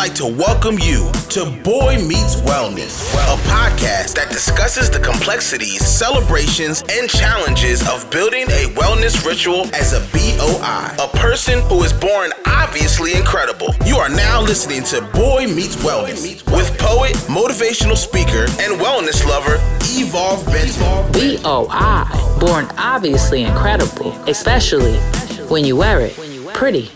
like to welcome you to BOI Meets Wellness, a podcast that discusses the complexities, celebrations, and challenges of building a wellness ritual as a BOI, a person who is born obviously incredible. You are now listening to BOI Meets Wellness with poet, motivational speaker, and wellness lover, Benton. BOI, born obviously incredible, especially when you wear it pretty.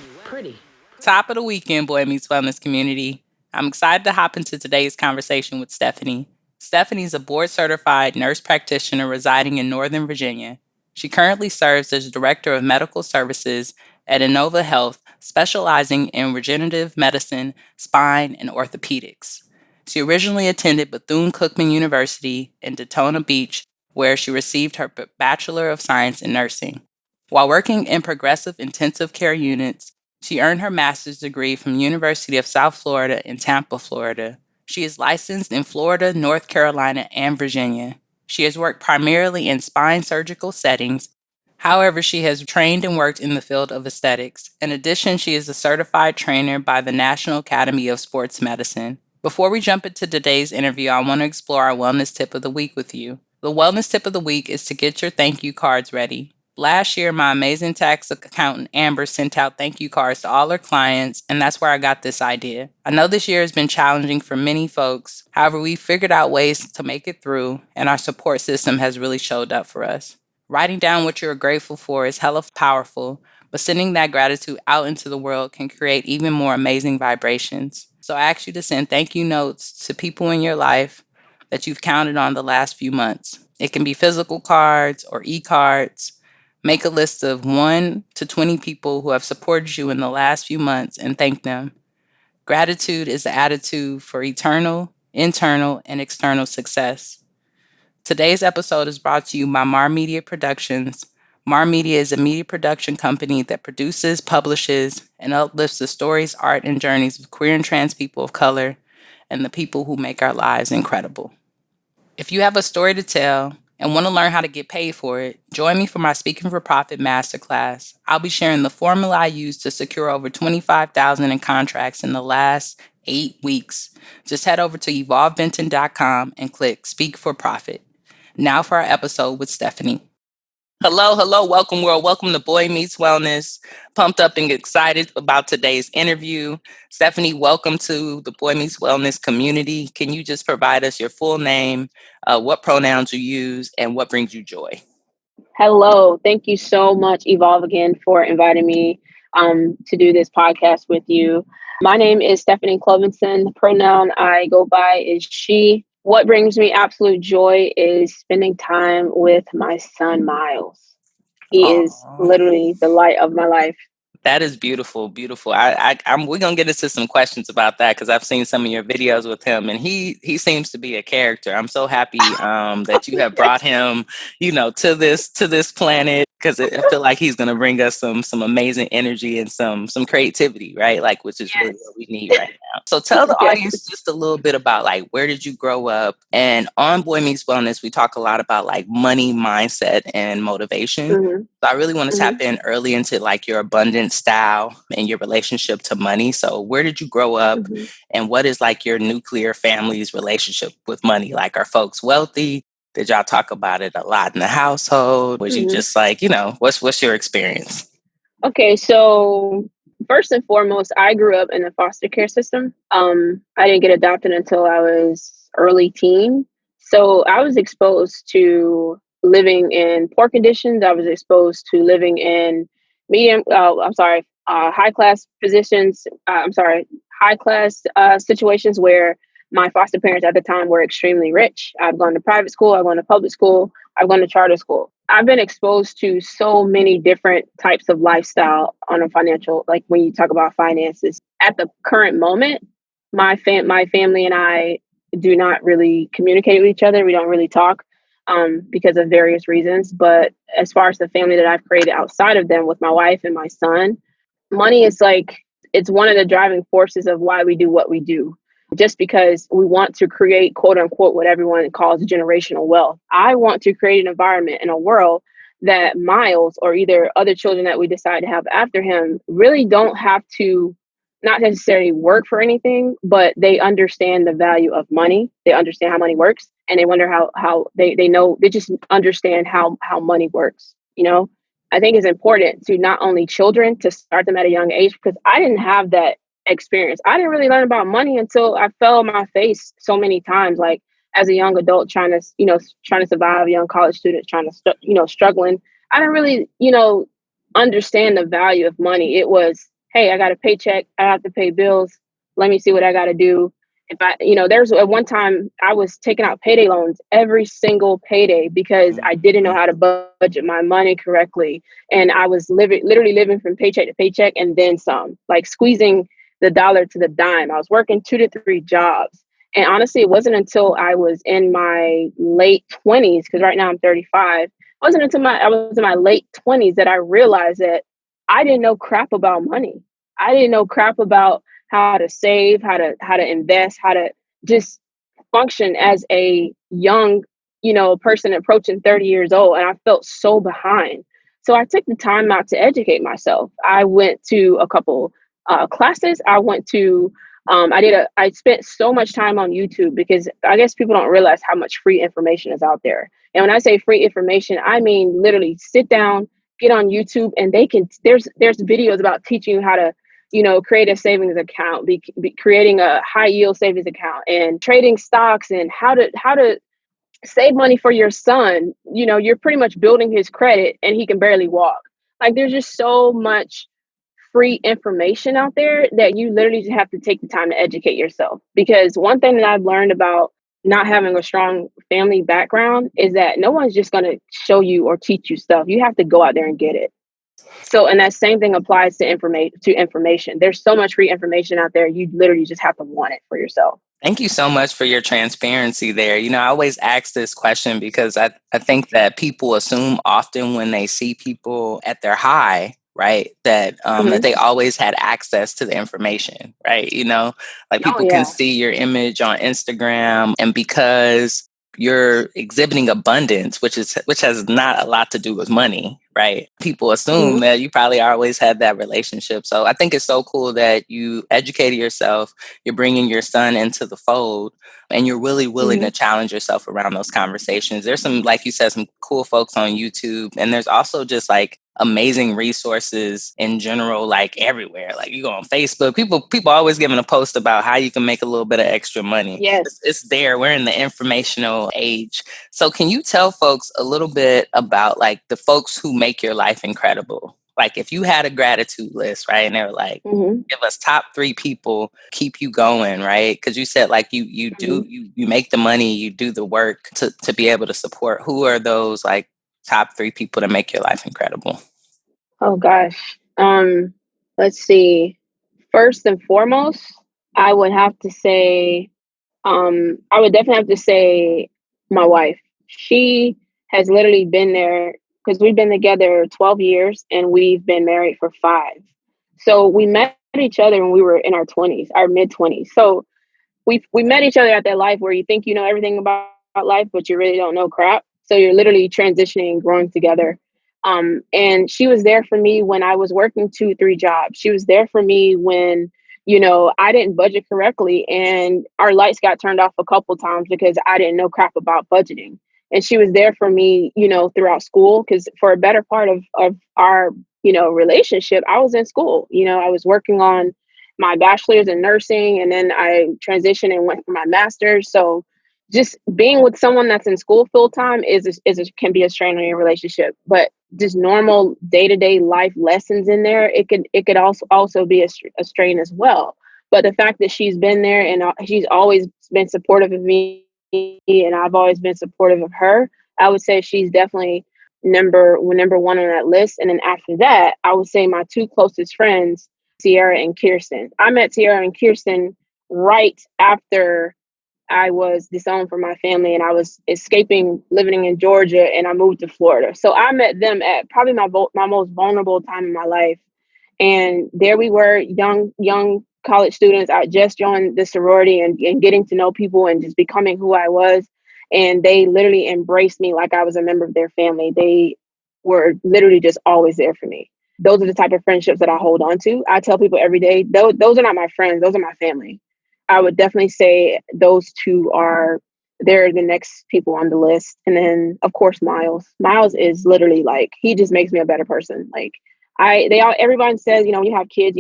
Top of the weekend, BOI Meets Wellness community. I'm excited to hop into today's conversation with Stephanie. Stephanie's a board-certified nurse practitioner residing in Northern Virginia. She currently serves as Director of Medical Services at Inova Health, specializing in regenerative medicine, spine, and orthopedics. She originally attended Bethune Cookman University in Daytona Beach, where she received her Bachelor of Science in nursing. While working in progressive intensive care units, she earned her master's degree from the University of South Florida in Tampa, Florida. She is licensed in Florida, North Carolina, and Virginia. She has worked primarily in spine surgical settings. However, she has trained and worked in the field of aesthetics. In addition, she is a certified trainer by the National Academy of Sports Medicine. Before we jump into today's interview, I want to explore our wellness tip of the week with you. The wellness tip of the week is to get your thank you cards ready. Last year, my amazing tax accountant, Amber, sent out thank you cards to all her clients, and that's where I got this idea. I know this year has been challenging for many folks. However, we figured out ways to make it through, and our support system has really showed up for us. Writing down what you're grateful for is hella powerful, but sending that gratitude out into the world can create even more amazing vibrations. So I ask you to send thank you notes to people in your life that you've counted on the last few months. It can be physical cards or e-cards. Make a list of 1 to 20 people who have supported you in the last few months and thank them. Gratitude is the attitude for eternal, internal, and external success. Today's episode is brought to you by Mar Media Productions. Mar Media is a media production company that produces, publishes, and uplifts the stories, art, and journeys of queer and trans people of color and the people who make our lives incredible. If you have a story to tell and want to learn how to get paid for it, join me for my Speaking for Profit Masterclass. I'll be sharing the formula I used to secure over $25,000 in contracts in the last 8 weeks. Just head over to evolvebenton.com and click Speak for Profit. Now for our episode with Stephanie. Hello, welcome world. Welcome to BOI Meets Wellness. Pumped up and excited about today's interview. Stephanie, welcome to the BOI Meets Wellness community. Can you just provide us your full name, what pronouns you use, and what brings you joy? Hello. Thank you so much, Evolve, again, for inviting me to do this podcast with you. My name is Stephanie Clovinson. The pronoun I go by is she. What brings me absolute joy is spending time with my son, Miles. He is literally the light of my life. That is beautiful, beautiful. We're gonna get into some questions about that because I've seen some of your videos with him, and he seems to be a character. I'm so happy that you have brought him, to this planet because I feel like he's gonna bring us some amazing energy and some creativity, right? Like, which is really what we need right now. So tell the audience just a little bit about like where did you grow up? And on BOI Meets Wellness, we talk a lot about like money mindset and motivation. Mm-hmm. So I really want to tap in early into like your abundance style and your relationship to money. So where did you grow up and what is like your nuclear family's relationship with money? Like, are folks wealthy? Did y'all talk about it a lot in the household? Was you just like, what's your experience? Okay, so first and foremost, I grew up in the foster care system. I didn't get adopted until I was early teen. So I was exposed to living in poor conditions. I was exposed to living in high class positions. High class situations where my foster parents at the time were extremely rich. I've gone to private school, I've gone to public school, I've gone to charter school. I've been exposed to so many different types of lifestyle on a financial, like when you talk about finances. At the current moment, my family and I do not really communicate with each other. We don't really talk because of various reasons. But as far as the family that I've created outside of them with my wife and my son, money is it's one of the driving forces of why we do what we do. Just because we want to create, quote unquote, what everyone calls generational wealth. I want to create an environment in a world that Miles or either other children that we decide to have after him really don't have to not necessarily work for anything, but they understand the value of money. They understand how money works, and they wonder how they know, they just understand how money works. I think it's important to not only children to start them at a young age, because I didn't have that experience. I didn't really learn about money until I fell on my face so many times, like as a young adult trying to survive, young college students trying to struggling. I didn't really understand the value of money. It was, hey, I got a paycheck, I have to pay bills. Let me see what I got to do. If there's at one time I was taking out payday loans every single payday because I didn't know how to budget my money correctly. And I was literally living from paycheck to paycheck and then some, like squeezing the dollar to the dime. I was working 2 to 3 jobs. And honestly, it wasn't until I was in my late 20s, because right now I'm 35. It wasn't until I was in my late 20s that I realized that I didn't know crap about money. I didn't know crap about how to save, how to invest, how to just function as a young, person approaching 30 years old. And I felt so behind. So I took the time out to educate myself. I went to a couple classes. I spent so much time on YouTube, because I guess people don't realize how much free information is out there. And when I say free information, I mean literally sit down, get on YouTube, and there's videos about teaching you how to create a savings account, be creating a high yield savings account, and trading stocks, and how to save money for your son. You're pretty much building his credit and he can barely walk. Like, there's just so much free information out there that you literally just have to take the time to educate yourself. Because one thing that I've learned about not having a strong family background is that no one's just going to show you or teach you stuff. You have to go out there and get it. So, and that same thing applies to information. There's so much free information out there. You literally just have to want it for yourself. Thank you so much for your transparency there. I always ask this question because I think that people assume often when they see people at their high, right, that that they always had access to the information, right? Like people can see your image on Instagram, and because you're exhibiting abundance, which has not a lot to do with money, right? People assume that you probably always had that relationship. So I think it's so cool that you educated yourself, you're bringing your son into the fold, and you're really willing to challenge yourself around those conversations. There's some, like you said, some cool folks on YouTube, and there's also just like amazing resources in general, like everywhere. Like you go on Facebook, people always giving a post about how you can make a little bit of extra money. Yes. It's there. We're in the informational age. So can you tell folks a little bit about like the folks who make your life incredible? Like if you had a gratitude list, right? And they were like, give us top 3 people, keep you going, right? Because you said like you make the money, you do the work to be able to support. Who are those like top 3 people to make your life incredible? Oh gosh. Let's see. First and foremost, I would have to say, I would definitely have to say my wife. She has literally been there, because we've been together 12 years and we've been married for 5. So we met each other when we were in our 20s, our mid 20s. So we met each other at that life where you think you know everything about life, but you really don't know crap. So you're literally transitioning and growing together. And she was there for me when I was working 2, 3 jobs. She was there for me when, I didn't budget correctly and our lights got turned off a couple times because I didn't know crap about budgeting. And she was there for me, throughout school, because for a better part of our, relationship, I was in school. I was working on my bachelor's in nursing, and then I transitioned and went for my master's. So just being with someone that's in school full time can be a strain on your relationship. But just normal day-to-day life lessons in there, it could also be a strain as well. But the fact that she's been there and she's always been supportive of me, and I've always been supportive of her, I would say she's definitely number 1 on that list. And then after that, I would say my 2 closest friends, Sierra and Kirsten. I met Sierra and Kirsten right after I was disowned from my family and I was escaping living in Georgia, and I moved to Florida. So I met them at probably my most vulnerable time in my life. And there we were, young college students. I just joined the sorority and getting to know people and just becoming who I was. And they literally embraced me like I was a member of their family. They were literally just always there for me. those are the type of friendships that I hold on to. I tell people every day, those are not my friends, those are my family. I would definitely say those two are, they're the next people on the list. And then of course, Miles. Miles is literally like, he just makes me a better person. Like everyone says, when you have kids,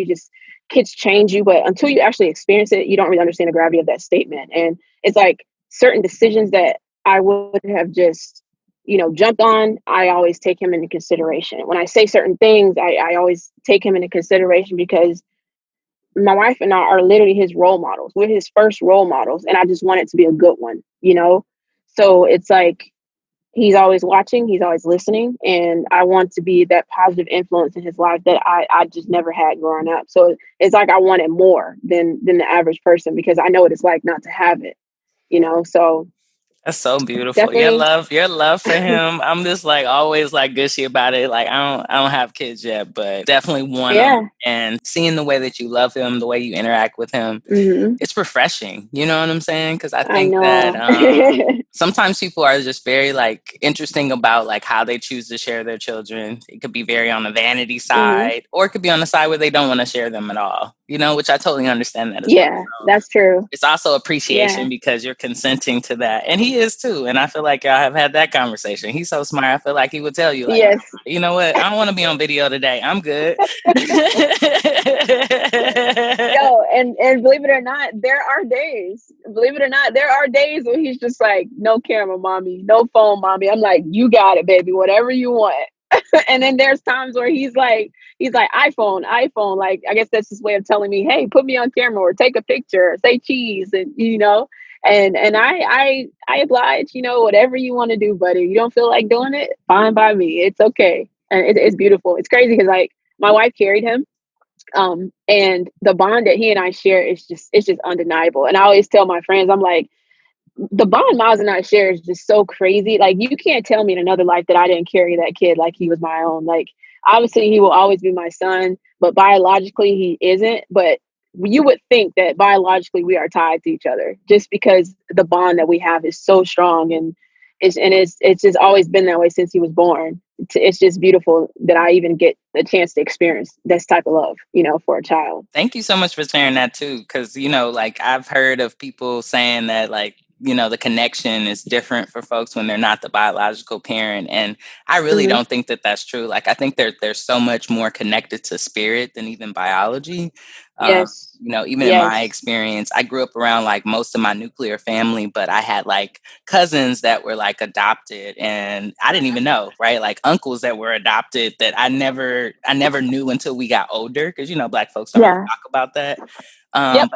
kids change you, but until you actually experience it, you don't really understand the gravity of that statement. And it's like certain decisions that I would have just, jumped on, I always take him into consideration. When I say certain things, I always take him into consideration because my wife and I are literally his role models. We're his first role models. And I just want it to be a good one, So it's like, he's always watching, he's always listening. And I want to be that positive influence in his life that I just never had growing up. So it's like, I want it more than the average person because I know what it's like not to have it, so. That's so beautiful. Definitely. Your love for him. I'm just like always like gushy about it. Like I don't have kids yet, but definitely want them. Yeah. And seeing the way that you love him, the way you interact with him, it's refreshing. You know what I'm saying? Because I I think know. that sometimes people are just very like interesting about like how they choose to share their children. It could be very on the vanity side, or it could be on the side where they don't want to share them at all. Which I totally understand that as well. Yeah, that's true. It's also appreciation because you're consenting to that. And he is too. And I feel like y'all have had that conversation. He's so smart. I feel like he would tell you, like, Yes. you know what? I don't want to be on video today. I'm good. Yo, and believe it or not, there are days. Believe it or not, there are days where he's just like, no camera, mommy, no phone, mommy. I'm like, you got it, baby, whatever you want. And then there's times where he's like iPhone. Like, I guess that's his way of telling me, hey, put me on camera or take a picture, or say cheese, and and I oblige, whatever you want to do, buddy. You don't feel like doing it, fine by me. It's okay. And it's beautiful. It's crazy because like my wife carried him. And the bond that he and I share it's just undeniable. And I always tell my friends, I'm like, the bond Miles and I share is just so crazy. Like, you can't tell me in another life that I didn't carry that kid like he was my own. Like, obviously he will always be my son, but biologically he isn't. But you would think that biologically we are tied to each other just because the bond that we have is so strong, and it's just always been that way since he was born. It's just beautiful that I even get a chance to experience this type of love, for a child. Thank you so much for sharing that too. Cause like I've heard of people saying that like, the connection is different for folks when they're not the biological parent. And I really don't think that that's true. Like, I think they're so much more connected to spirit than even biology. Yes. Even in my experience, I grew up around like most of my nuclear family, but I had like cousins that were like adopted, and I didn't even know, right? Like uncles that were adopted that I never knew until we got older. Cause Black folks don't really talk about that. But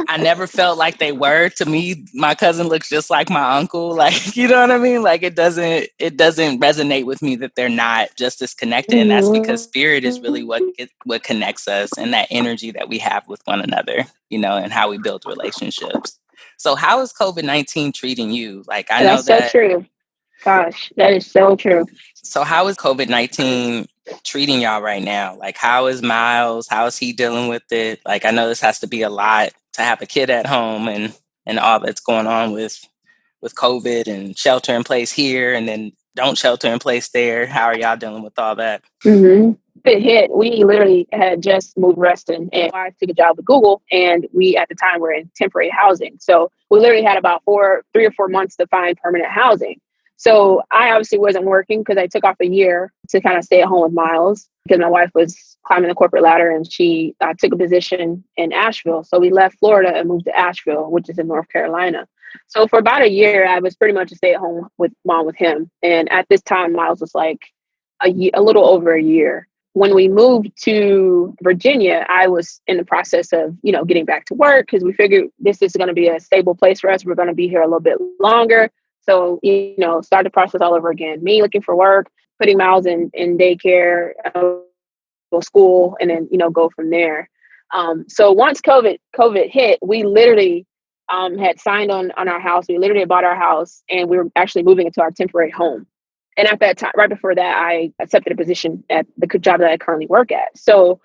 I never felt like they were. To me, my cousin looks just like my uncle. Like, you know what I mean? Like it doesn't resonate with me that they're not just as connected. And that's because spirit is really what connects us, and that energy that we have with one another, and how we build relationships. So how is COVID-19 treating you? Like, I know that's so true. Gosh, that is so true. So how is COVID-19 treating y'all right now? Like, how is Miles? How is he dealing with it? Like, I know this has to be a lot to have a kid at home and all that's going on with COVID and shelter in place here, and then don't shelter in place there. How are y'all dealing with all that? It hit. We literally had just moved Reston, and I took a job with Google, and we at the time were in temporary housing. So we literally had about 3 or 4 months to find permanent housing. So I obviously wasn't working because I took off a year to kind of stay at home with Miles because my wife was climbing the corporate ladder, and she took a position in Asheville. So we left Florida and moved to Asheville, which is in North Carolina. So for about a year, I was pretty much a stay-at-home mom with him. And at this time, Miles was like a little over a year. When we moved to Virginia, I was in the process of, getting back to work because we figured this is going to be a stable place for us. We're going to be here a little bit longer. So, start the process all over again. Me looking for work, putting Miles in daycare, school, and then, go from there. So once COVID hit, we literally had signed on our house. We literally bought our house, and we were actually moving into our temporary home. And at that time, right before that, I accepted a position at the job that I currently work at. So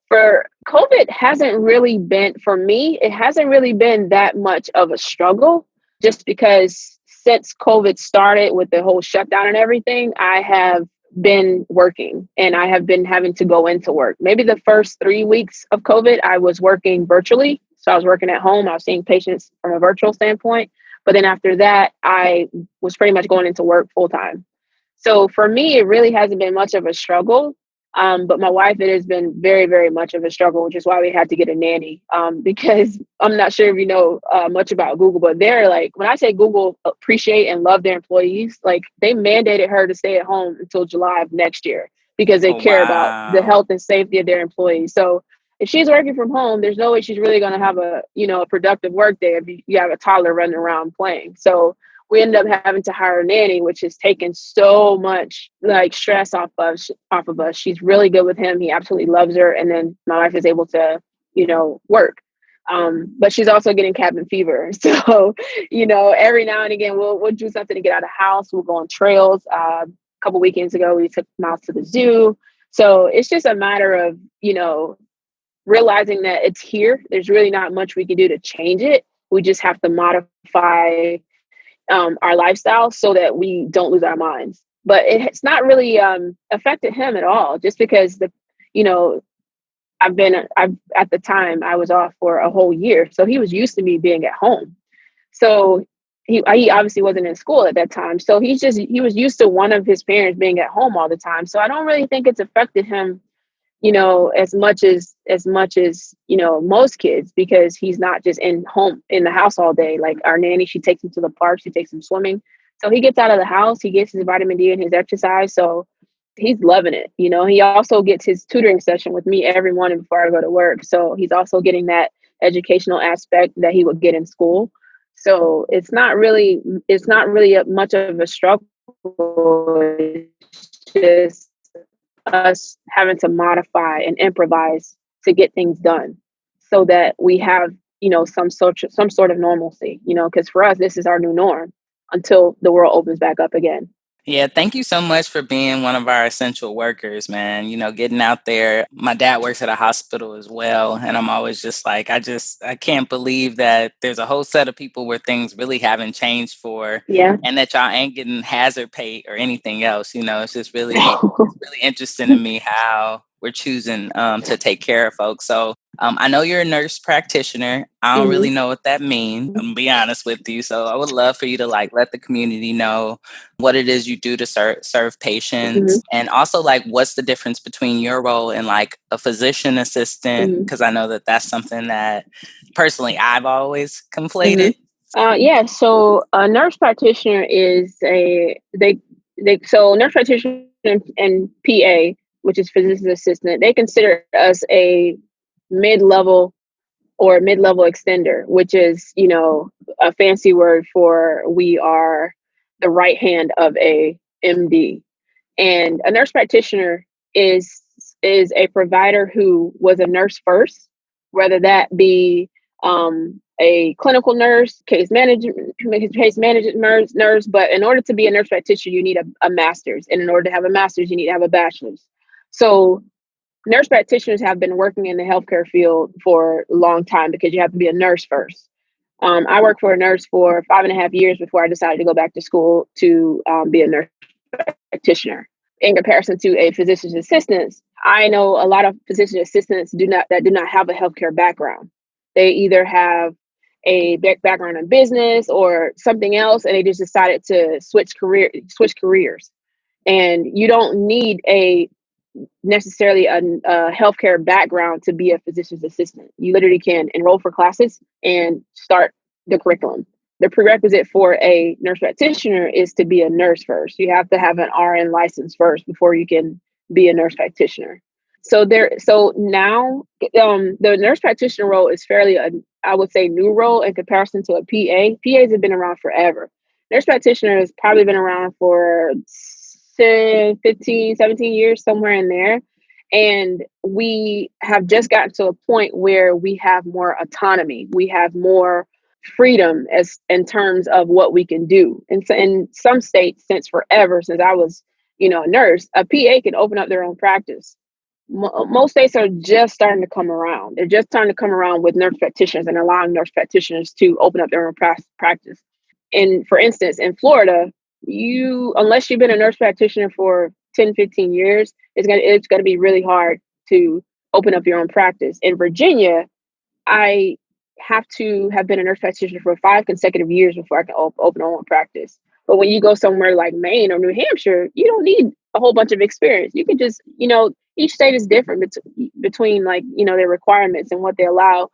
for COVID hasn't really been, for me, it hasn't really been that much of a struggle, just because since COVID started with the whole shutdown and everything, I have been working and I have been having to go into work. Maybe the first 3 weeks of COVID, I was working virtually. So I was working at home. I was seeing patients from a virtual standpoint. But then after that, I was pretty much going into work full time. So for me, it really hasn't been much of a struggle. But my wife, it has been very, very much of a struggle, which is why we had to get a nanny. Because I'm not sure if you know much about Google, but they're like, when I say Google appreciate and love their employees, like they mandated her to stay at home until July of next year because they Oh, care about the wow. health and safety of their employees. So if she's working from home, there's no way she's really going to have a productive work day if you have a toddler running around playing. So we ended up having to hire a nanny, which has taken so much like stress off of us. She's really good with him. He absolutely loves her. And then my wife is able to, work. But she's also getting cabin fever. So, every now and again, we'll do something to get out of the house. We'll go on trails. A couple weekends ago, we took Miles to the zoo. So it's just a matter of, realizing that it's here. There's really not much we can do to change it. We just have to modify our lifestyle so that we don't lose our minds. But it's not really affected him at all, just because you know, I've at the time I was off for a whole year, so he was used to me being at home. So he obviously wasn't in school at that time, so he was used to one of his parents being at home all the time. So I don't really think it's affected him as much as most kids, because he's not just in the house all day. Like our nanny, she takes him to the park, she takes him swimming. So he gets out of the house, he gets his vitamin D and his exercise. So he's loving it. He also gets his tutoring session with me every morning before I go to work. So he's also getting that educational aspect that he would get in school. So it's not really much of a struggle. It's just us having to modify and improvise to get things done so that we have some sort of normalcy, because for us this is our new norm until the world opens back up again. Yeah, thank you so much for being one of our essential workers, man. Getting out there. My dad works at a hospital as well. And I'm always just like, I can't believe that there's a whole set of people where things really haven't changed for, Yeah. and that y'all ain't getting hazard pay or anything else. It's just really interesting to me how we're choosing to take care of folks. So I know you're a nurse practitioner. I don't Hmm. really know what that means. I'm gonna be honest with you. So I would love for you to like let the community know what it is you do to serve Hmm. patients, and also like what's the difference between your role and like a physician assistant, Hmm. because I know that that's something that personally I've always Hmm. conflated. Yeah. So a nurse practitioner is so nurse practitioner and PA, which is physician assistant, they consider us a mid-level or mid-level extender, which is, a fancy word for we are the right hand of a MD. And a nurse practitioner is a provider who was a nurse first, whether that be a clinical nurse, case management nurse. But in order to be a nurse practitioner, you need a master's, and in order to have a master's, you need to have a bachelor's. So nurse practitioners have been working in the healthcare field for a long time because you have to be a nurse first. I worked for a nurse for 5.5 years before I decided to go back to school to be a nurse practitioner. In comparison to a physician's assistant, I know a lot of physician assistants do not have a healthcare background. They either have a background in business or something else, and they just decided to switch careers. And you don't need necessarily a healthcare background to be a physician's assistant. You literally can enroll for classes and start the curriculum. The prerequisite for a nurse practitioner is to be a nurse first. You have to have an RN license first before you can be a nurse practitioner. So now, the nurse practitioner role is fairly, I would say, new role in comparison to a PA. PAs have been around forever. Nurse practitioner has probably been around for 10, 15, 17 years, somewhere in there. And we have just gotten to a point where we have more autonomy. We have more freedom as in terms of what we can do. And so in some states, since I was, a nurse, a PA can open up their own practice. Most states are just starting to come around. They're just starting to come around with nurse practitioners and allowing nurse practitioners to open up their own practice. And for instance, in Florida, unless you've been a nurse practitioner for 10, 15 years, it's gonna be really hard to open up your own practice. In Virginia, I have to have been a nurse practitioner for 5 consecutive years before I can open my own practice. But when you go somewhere like Maine or New Hampshire, you don't need a whole bunch of experience. You can just, each state is different between like, their requirements and what they allow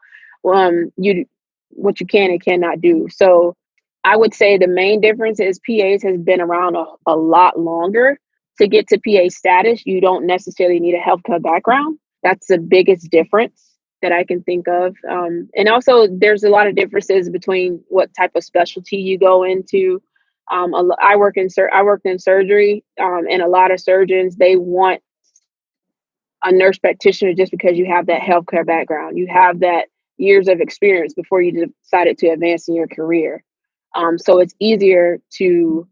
you what you can and cannot do. So I would say the main difference is PAs has been around a lot longer. To get to PA status, you don't necessarily need a healthcare background. That's the biggest difference that I can think of. And also, there's a lot of differences between what type of specialty you go into. I worked in surgery, and a lot of surgeons, they want a nurse practitioner just because you have that healthcare background. You have that years of experience before you decided to advance in your career. So it's easier to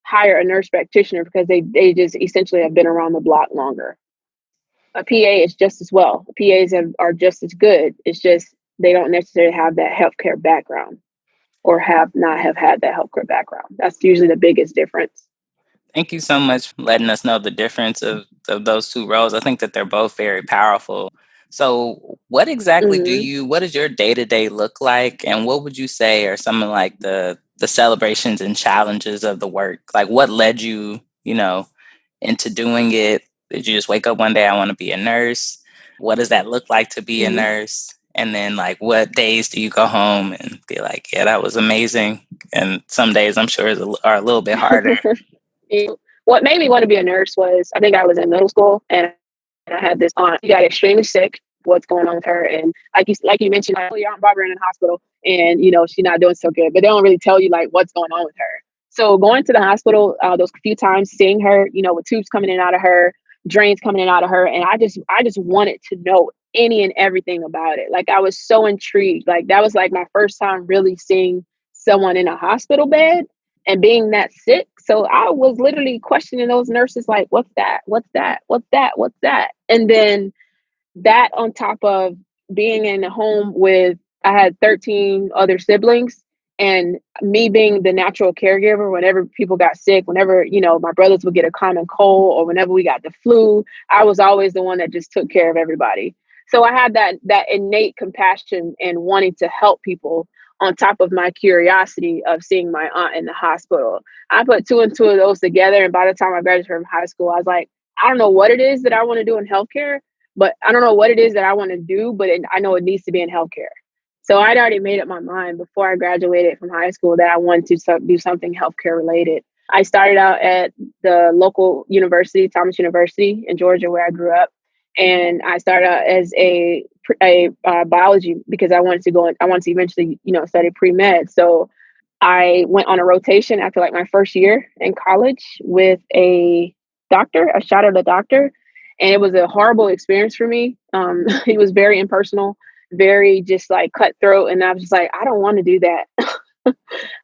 hire a nurse practitioner because they just essentially have been around the block longer. A PA is just as well. Are just as good. It's just they don't necessarily have that healthcare background or have not have had that healthcare background. That's usually the biggest difference. Thank you so much for letting us know the difference of those two roles. I think that they're both very powerful. So what exactly Mm-hmm. what does your day-to-day look like? And what would you say are some of like the celebrations and challenges of the work? Like what led you, into doing it? Did you just wake up one day, I want to be a nurse? What does that look like to be a Mm-hmm. nurse? And then like what days do you go home and be like, yeah, that was amazing? And some days I'm sure are a little bit harder. What made me want to be a nurse was I think I was in middle school and I had this aunt. She got extremely sick. What's going on with her? And like you mentioned, like, oh, your aunt Barbara in the hospital, and she's not doing so good. But they don't really tell you like what's going on with her. So going to the hospital those few times, seeing her, with tubes coming in and out of her, drains coming in and out of her, and I just wanted to know any and everything about it. Like I was so intrigued. Like that was like my first time really seeing someone in a hospital bed and being that sick. So I was literally questioning those nurses, like, what's that? What's that? What's that? What's that? And then that on top of being in a home with, I had 13 other siblings, and me being the natural caregiver whenever people got sick, whenever, my brothers would get a common cold or whenever we got the flu, I was always the one that just took care of everybody. So I had that innate compassion and wanting to help people on top of my curiosity of seeing my aunt in the hospital. I put two and two of those together. And by the time I graduated from high school, I was like, I don't know what it is that I want to do in healthcare, but I don't know what it is that I want to do, but I know it needs to be in healthcare. So I'd already made up my mind before I graduated from high school that I wanted to do something healthcare related. I started out at the local university, Thomas University in Georgia, where I grew up. And I started out as a biology because I wanted to eventually, study pre-med. So I went on a rotation after like my first year in college with a doctor, a shot at a doctor. And it was a horrible experience for me. He was very impersonal, very just like cutthroat. And I was just like, I don't want to do that.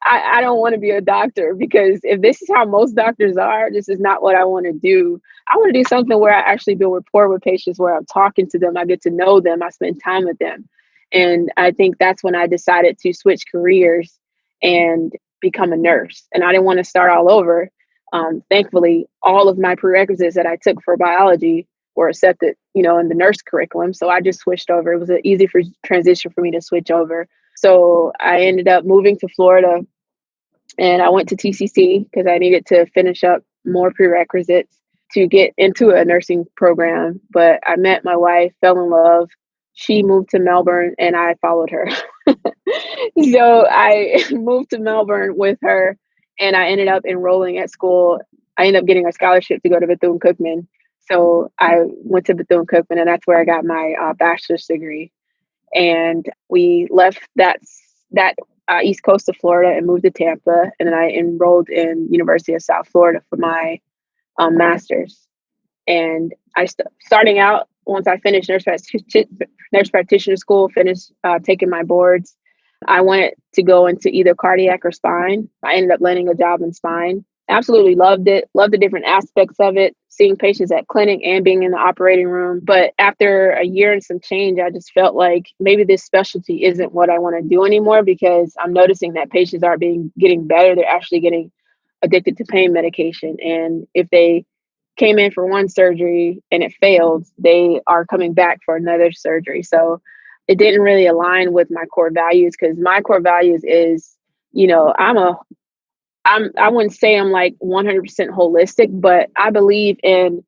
I don't want to be a doctor because if this is how most doctors are, this is not what I want to do. I want to do something where I actually build rapport with patients, where I'm talking to them, I get to know them, I spend time with them. And I think that's when I decided to switch careers and become a nurse. And I didn't want to start all over. Thankfully, all of my prerequisites that I took for biology were accepted, in the nurse curriculum. So I just switched over. It was an easy transition for me to switch over. So I ended up moving to Florida, and I went to TCC because I needed to finish up more prerequisites to get into a nursing program. But I met my wife, fell in love. She moved to Melbourne and I followed her. So I moved to Melbourne with her, and I ended up enrolling at school. I ended up getting a scholarship to go to Bethune Cookman. So I went to Bethune Cookman, and that's where I got my bachelor's degree. And we left that east coast of Florida and moved to Tampa. And then I enrolled in University of South Florida for my master's. And starting out, once I finished nurse practitioner school, finished taking my boards, I wanted to go into either cardiac or spine. I ended up landing a job in spine. Absolutely loved it. Loved the different aspects of it, seeing patients at clinic and being in the operating room. But after a year and some change, I just felt like maybe this specialty isn't what I want to do anymore, because I'm noticing that patients aren't getting better. They're actually getting addicted to pain medication. And if they came in for one surgery and it failed, they are coming back for another surgery. So it didn't really align with my core values, because my core values is, I wouldn't say I'm like 100% holistic, but I believe in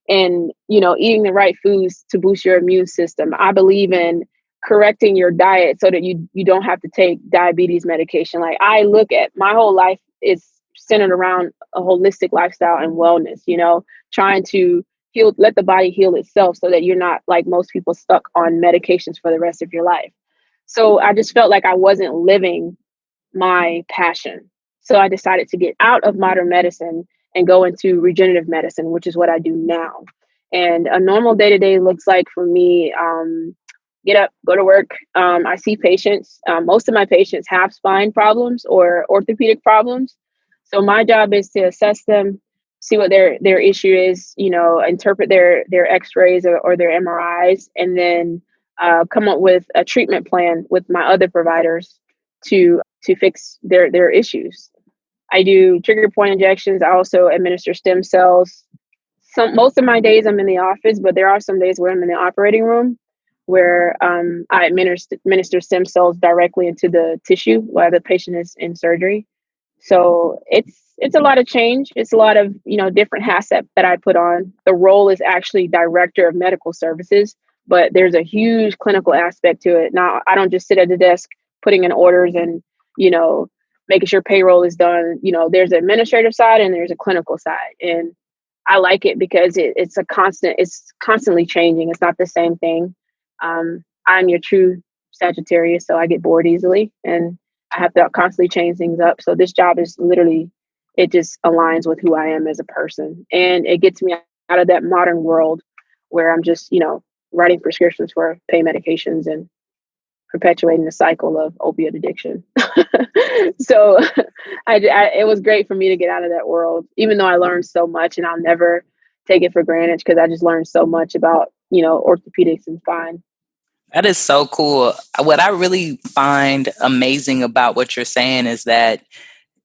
eating the right foods to boost your immune system. I believe in correcting your diet so that you don't have to take diabetes medication. Like, I look at my whole life is centered around a holistic lifestyle and wellness, trying to let the body heal itself so that you're not, like most people, stuck on medications for the rest of your life. So I just felt like I wasn't living my passion. So I decided to get out of modern medicine and go into regenerative medicine, which is what I do now. And a normal day to day looks like for me, get up, go to work. I see patients. Most of my patients have spine problems or orthopedic problems. So my job is to assess them, see what their issue is, interpret their X-rays or their MRIs, and then come up with a treatment plan with my other providers to fix their issues. I do trigger point injections. I also administer stem cells. Most of my days I'm in the office, but there are some days where I'm in the operating room where I administer stem cells directly into the tissue while the patient is in surgery. So it's a lot of change. It's a lot of different hats that I put on. The role is actually director of medical services, but there's a huge clinical aspect to it. Now, I don't just sit at the desk putting in orders and making sure payroll is done. There's an administrative side and there's a clinical side, and I like it because it's constantly changing. It's not the same thing. I'm your true Sagittarius, so I get bored easily and I have to constantly change things up. So this job is literally, it just aligns with who I am as a person. And it gets me out of that modern world where I'm just, writing prescriptions for pain medications and perpetuating the cycle of opiate addiction. So it was great for me to get out of that world, even though I learned so much, and I'll never take it for granted because I just learned so much about, orthopedics and spine. That is so cool. What I really find amazing about what you're saying is that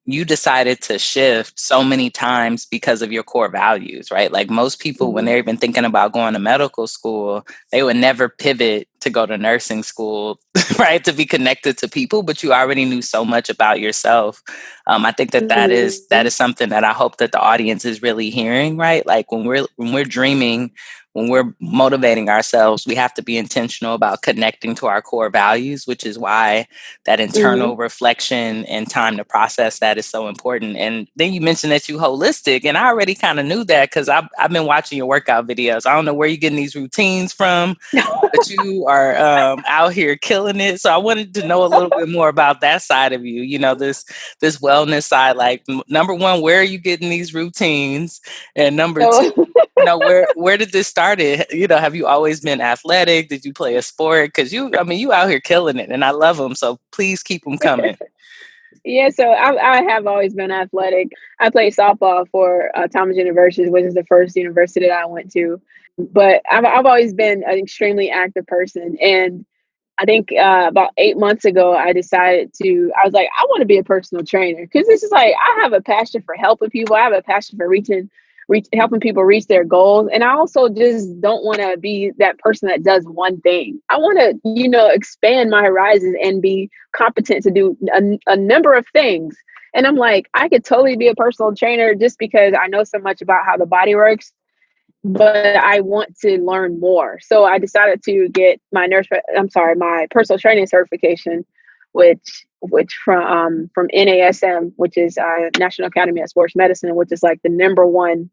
you decided to shift so many times because of your core values, right? Like most people, when they're even thinking about going to medical school, they would never pivot to go to nursing school, right? To be connected to people, but you already knew so much about yourself. I think that is something that I hope that the audience is really hearing, right? Like when we're dreaming, when we're motivating ourselves, we have to be intentional about connecting to our core values, which is why that internal reflection and time to process that is so important. And then you mentioned that you holistic, and I already kind of knew that because I've been watching your workout videos. I don't know where you're getting these routines from, but you are out here killing it. So I wanted to know a little bit more about that side of you. This wellness side. Like number one, where are you getting these routines? And number two, where did this start? Have you always been athletic? Did you play a sport? Because you out here killing it, and I love them. So please keep them coming. Yeah, so I have always been athletic. I played softball for Thomas University, which is the first university that I went to. But I've always been an extremely active person. And I think about 8 months ago, I was like, I want to be a personal trainer, because this is like, I have a passion for helping people. I have a passion for helping people reach their goals. And I also just don't want to be that person that does one thing. I want to, expand my horizons and be competent to do a number of things. And I'm like, I could totally be a personal trainer just because I know so much about how the body works, but I want to learn more. So I decided to get my personal training certification, which from NASM, which is National Academy of Sports Medicine, which is like the number one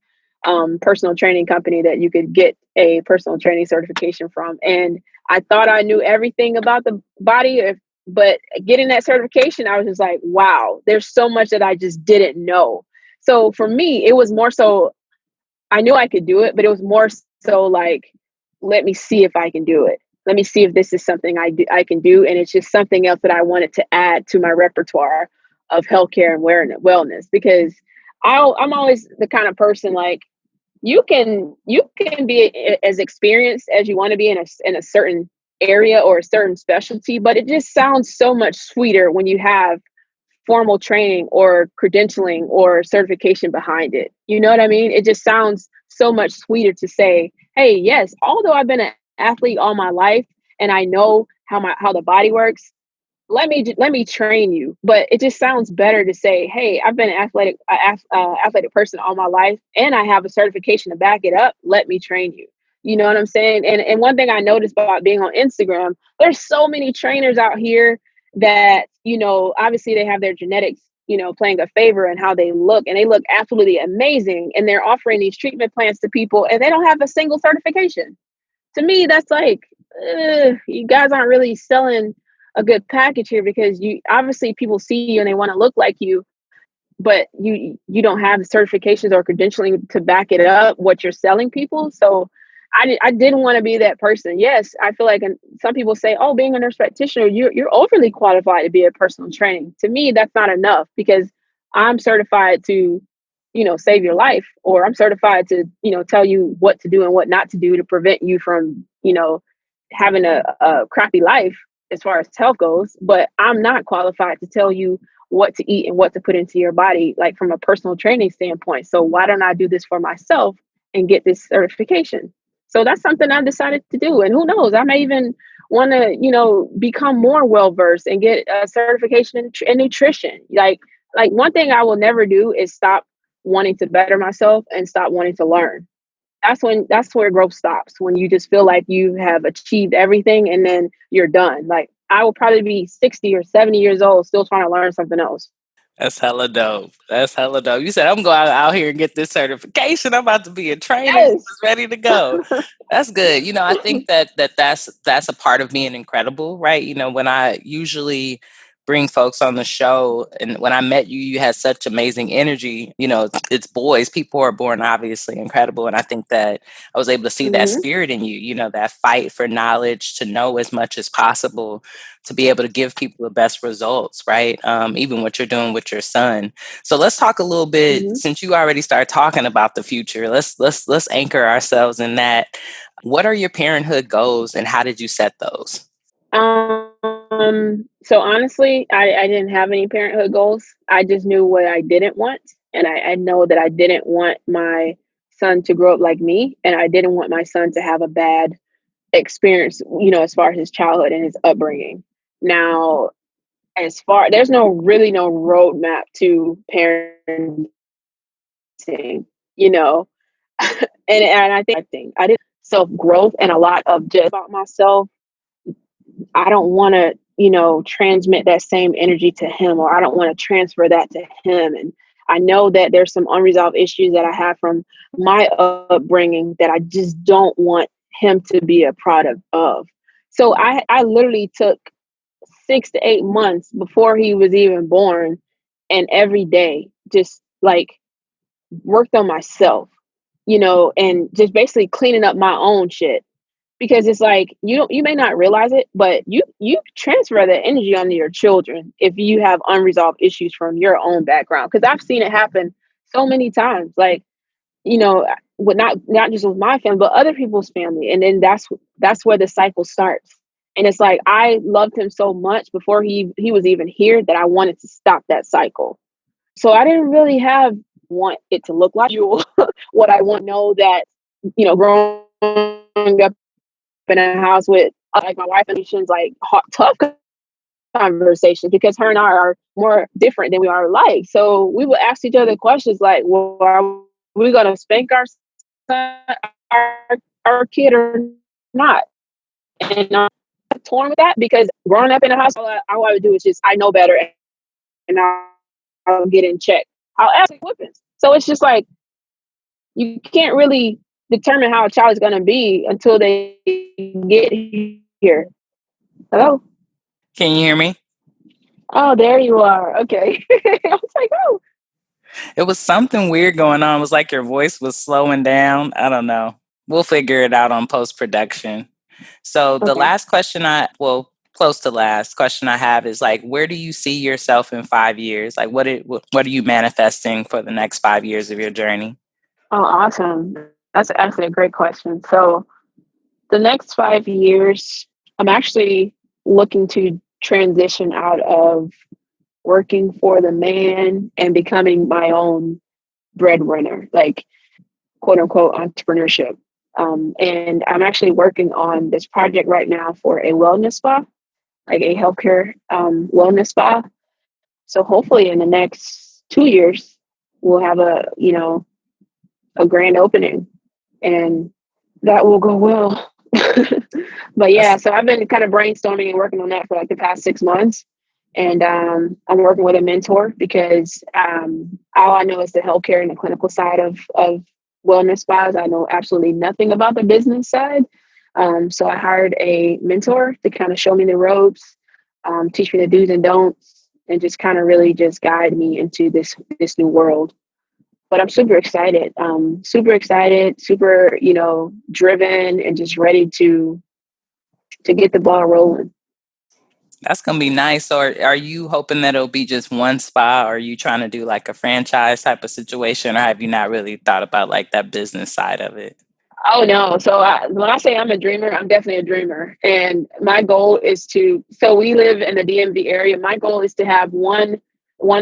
personal training company that you could get a personal training certification from. And I thought I knew everything about the body, but getting that certification, I was just like, wow, there's so much that I just didn't know. So for me, it was more so, I knew I could do it, but it was more so like, let me see if I can do it. Let me see if this is something I can do. And it's just something else that I wanted to add to my repertoire of healthcare and wellness, because I'm always the kind of person, like, you can be as experienced as you want to be in a certain area or a certain specialty, but it just sounds so much sweeter when you have formal training or credentialing or certification behind it. You know what I mean? It just sounds so much sweeter to say, hey, yes, although I've been an athlete all my life and I know how the body works, let me train you. But it just sounds better to say, hey, I've been an athletic person all my life, and I have a certification to back it up. Let me train you. You know what I'm saying? And one thing I noticed about being on Instagram, there's so many trainers out here that, obviously they have their genetics, playing a favor in how they look, and they look absolutely amazing. And they're offering these treatment plans to people, and they don't have a single certification. To me, that's like, you guys aren't really selling a good package here, because you obviously people see you and they want to look like you, but you don't have the certifications or credentialing to back it up what you're selling people. So I didn't want to be that person. Yes, I feel like, and some people say, oh, being a nurse practitioner, you're overly qualified to be a personal training. To me, that's not enough, because I'm certified to, save your life, or I'm certified to, tell you what to do and what not to do to prevent you from, having a crappy life as far as health goes. But I'm not qualified to tell you what to eat and what to put into your body, like from a personal training standpoint. So why don't I do this for myself and get this certification? So that's something I decided to do. And who knows, I may even want to, become more well-versed and get a certification in nutrition. Like one thing I will never do is stop wanting to better myself and stop wanting to learn. That's where growth stops, when you just feel like you have achieved everything and then you're done. Like, I will probably be 60 or 70 years old still trying to learn something else. That's hella dope. That's hella dope. You said, I'm going out here and get this certification. I'm about to be a trainer. You Yes. was ready to go. That's good. I think that's a part of being incredible, right? When I usually bring folks on the show, and when I met you, you had such amazing energy. It's boys. People are born obviously incredible. And I think that I was able to see that spirit in you, that fight for knowledge, to know as much as possible, to be able to give people the best results, right? Even what you're doing with your son. So let's talk a little bit, since you already started talking about the future. Let's anchor ourselves in that. What are your parenthood goals, and how did you set those? So honestly, I didn't have any parenthood goals. I just knew what I didn't want. And I know that I didn't want my son to grow up like me. And I didn't want my son to have a bad experience, as far as his childhood and his upbringing. Now, there's really no roadmap to parenting, you know, and I think I did self growth and a lot of just about myself. I don't want to, transmit that same energy to him, or I don't want to transfer that to him. And I know that there's some unresolved issues that I have from my upbringing that I just don't want him to be a product of. So I literally took 6 to 8 months before he was even born, and every day just like worked on myself, and just basically cleaning up my own shit. Because it's like, you may not realize it, but you transfer that energy onto your children if you have unresolved issues from your own background. Because I've seen it happen so many times, like, with not just with my family, but other people's family. And then that's where the cycle starts. And it's like, I loved him so much before he was even here, that I wanted to stop that cycle. So I didn't really want it to look like you. What I want to know that, growing up in a house with like my wife, and she's like tough conversations, because her and I are more different than we are alike. So we would ask each other questions like, well, are we going to spank our son, our kid, or not? And I'm torn with that, because growing up in a house, all I would do is just, I know better, and I'll get in check. I'll ask whippings. So it's just like, you can't really determine how a child is going to be until they get here. Hello? Can you hear me? Oh, there you are. Okay. I was like, oh. It was something weird going on. It was like your voice was slowing down. I don't know. We'll figure it out on post-production. So the Okay. last question close to last question I have is like, where do you see yourself in 5 years? Like, what are you manifesting for the next 5 years of your journey? Oh, awesome. That's actually a great question. So the next 5 years, I'm actually looking to transition out of working for the man and becoming my own breadwinner. Like, quote unquote entrepreneurship. And I'm actually working on this project right now for a wellness spa, like a healthcare wellness spa. So hopefully in the next 2 years, we'll have a grand opening, and that will go well. But yeah, That's so I've been kind of brainstorming and working on that for like the past 6 months. And I'm working with a mentor because all I know is the healthcare and the clinical side of wellness spas. I know absolutely nothing about the business side. So I hired a mentor to kind of show me the ropes, teach me the do's and don'ts, and just kind of really just guide me into this new world. But I'm super excited, super, driven and just ready to get the ball rolling. that's gonna be nice. Or are you hoping that it'll be just one spa? Or are you trying to do like a franchise type of situation, or have you not really thought about like that business side of it? Oh no. So when I say I'm a dreamer, I'm definitely a dreamer. And my goal is so we live in the DMV area. My goal is to have one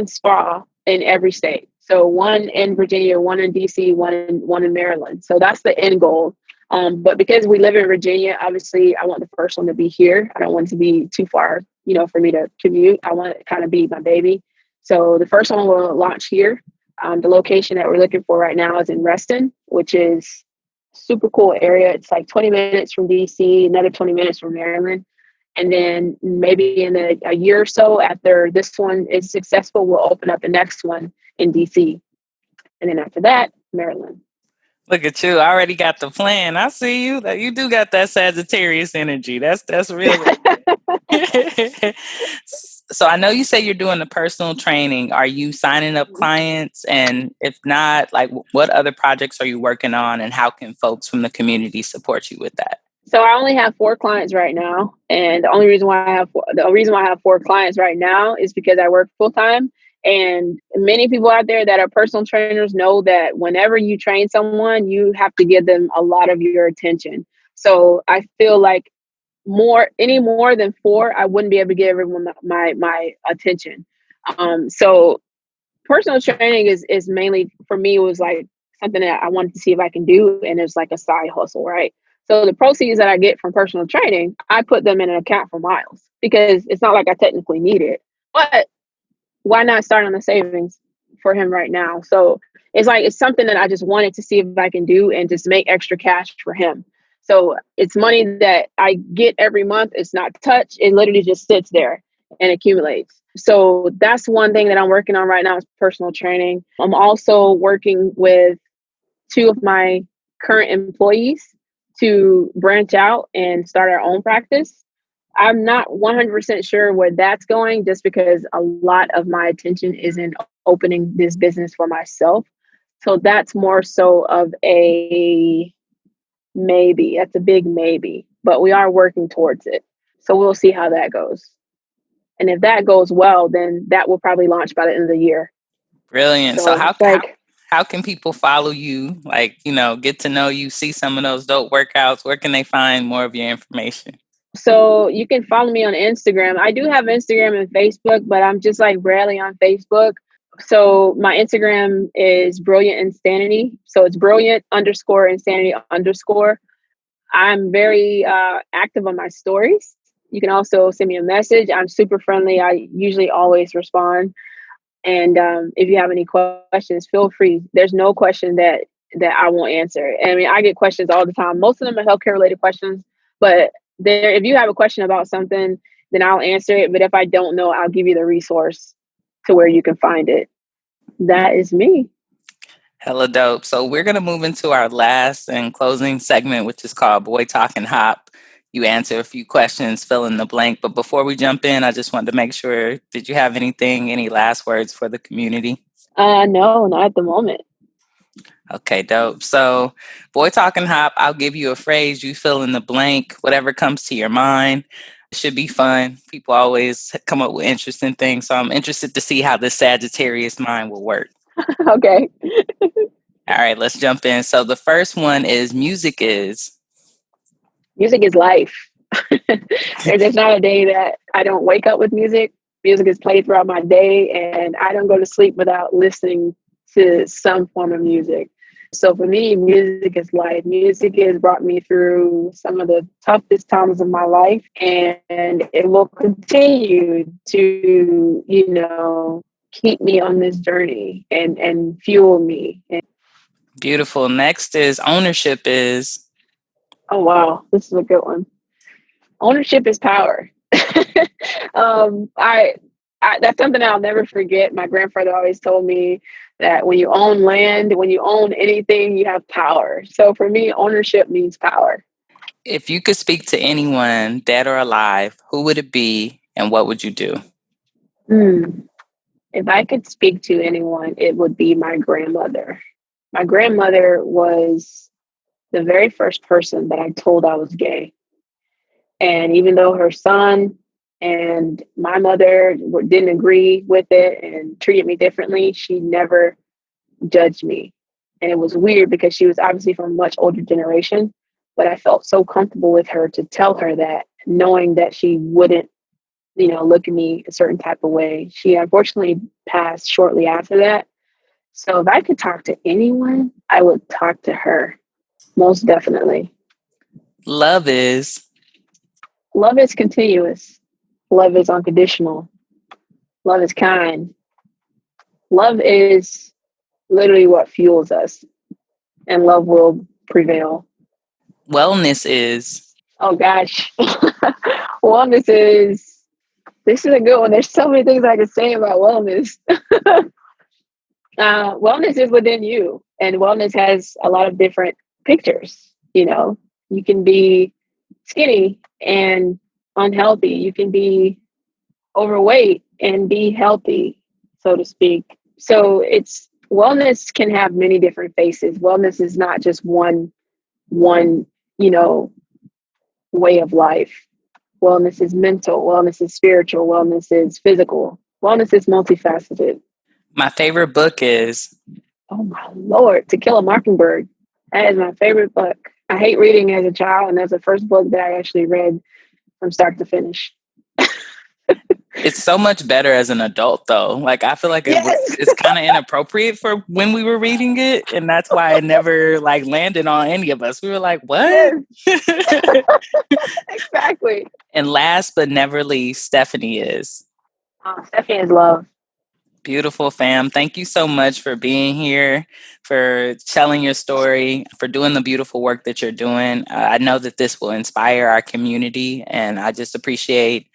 spa in every state. So one in Virginia, one in DC, one in Maryland. So that's the end goal. But because we live in Virginia, obviously I want the first one to be here. I don't want it to be too far, for me to commute. I want it to kind of be my baby. So the first one will launch here. The location that we're looking for right now is in Reston, which is super cool area. It's like 20 minutes from DC, another 20 minutes from Maryland. And then maybe in a year or so after this one is successful, we'll open up the next one in DC. And then after that, Maryland. Look at you! I already got the plan. I see you. That you do got that Sagittarius energy. That's real. So I know you say you're doing the personal training. Are you signing up clients? And if not, like what other projects are you working on, and how can folks from the community support you with that? So I only have 4 clients right now, and the reason why I have 4 clients right now is because I work full time. And many people out there that are personal trainers know that whenever you train someone, you have to give them a lot of your attention. So I feel like any more than 4, I wouldn't be able to give everyone my attention. So personal training is mainly for me, was like something that I wanted to see if I can do, and it's like a side hustle, right? So the proceeds that I get from personal training, I put them in an account for Miles because it's not like I technically need it. But why not start on the savings for him right now? So it's something that I just wanted to see if I can do and just make extra cash for him. So it's money that I get every month. It's not touched. It literally just sits there and accumulates. So that's one thing that I'm working on right now is personal training. I'm also working with 2 of my current employees to branch out and start our own practice. I'm not 100% sure where that's going, just because a lot of my attention is in opening this business for myself. So that's more so of a maybe. That's a big maybe, but we are working towards it. So we'll see how that goes. And if that goes well, then that will probably launch by the end of the year. Brilliant. So So it's like, how can people follow you? Like, get to know you, see some of those dope workouts. Where can they find more of your information? so you can follow me on Instagram. I do have Instagram and Facebook, but I'm just like rarely on Facebook. So my Instagram is Brilliant Insanity. So it's brilliant _ insanity _ I'm very active on my stories. You can also send me a message. I'm super friendly. I usually always respond. And if you have any questions, feel free. There's no question that I won't answer. I mean, I get questions all the time. Most of them are healthcare related questions, but if you have a question about something, then I'll answer it. But if I don't know, I'll give you the resource to where you can find it. That is me. Hella dope. So we're going to move into our last and closing segment, which is called Boy Talk and Hop. You answer a few questions, fill in the blank. But before we jump in, I just wanted to make sure, did you have any last words for the community? No, not at the moment. Okay, dope. So Boy Talk and Hop, I'll give you a phrase, you fill in the blank, whatever comes to your mind. It should be fun. People always come up with interesting things. So I'm interested to see how the Sagittarius mind will work. Okay. All right, let's jump in. So the first one is music is life. There's not a day that I don't wake up with music. Music is played throughout my day, and I don't go to sleep without listening to some form of music. So for me, music is life. Music has brought me through some of the toughest times of my life, and it will continue to, keep me on this journey and fuel me. Beautiful. Next is ownership is. Oh, wow. This is a good one. Ownership is power. I that's something I'll never forget. My grandfather always told me that when you own land, when you own anything, you have power. So for me, ownership means power. If you could speak to anyone, dead or alive, who would it be and what would you do? If I could speak to anyone, it would be my grandmother. My grandmother was the very first person that I told I was gay. And even though her son and my mother didn't agree with it and treated me differently, she never judged me. And it was weird because she was obviously from a much older generation, but I felt so comfortable with her to tell her that, knowing that she wouldn't, look at me a certain type of way. She unfortunately passed shortly after that. So if I could talk to anyone, I would talk to her, most definitely. Love is continuous. Love is unconditional. Love is kind. Love is literally what fuels us, and love will prevail. Wellness is. Oh gosh. Wellness is, this is a good one. There's so many things I could say about wellness. Wellness is within you, and wellness has a lot of different pictures. You can be skinny and unhealthy. You can be overweight and be healthy, so to speak. So wellness can have many different faces. Wellness is not just one, way of life. Wellness is mental. Wellness is spiritual. Wellness is physical. Wellness is multifaceted. My favorite book is. Oh my Lord, To Kill a Mockingbird. That is my favorite book. I hate reading as a child, and that's the first book that I actually read from start to finish. It's so much better as an adult, though. Like, I feel like it's kind of inappropriate for when we were reading it, and that's why it never landed on any of us. We were like, "What?" Yes. Exactly. And last but never least, Stephanie is. Stephanie is love. Beautiful, fam. Thank you so much for being here, for telling your story, for doing the beautiful work that you're doing. I know that this will inspire our community, and I just appreciate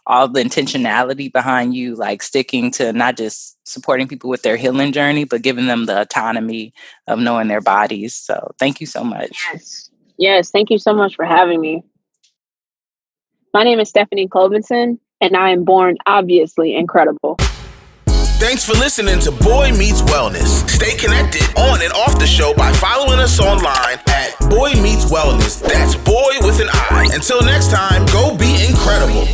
all the intentionality behind you, sticking to not just supporting people with their healing journey, but giving them the autonomy of knowing their bodies. So thank you so much. Yes. Thank you so much for having me. My name is Stephanie Clovinson, and I am born obviously incredible. Thanks for listening to BOI Meets Wellness. Stay connected on and off the show by following us online at BOI Meets Wellness. That's boy with an I. Until next time, go be incredible.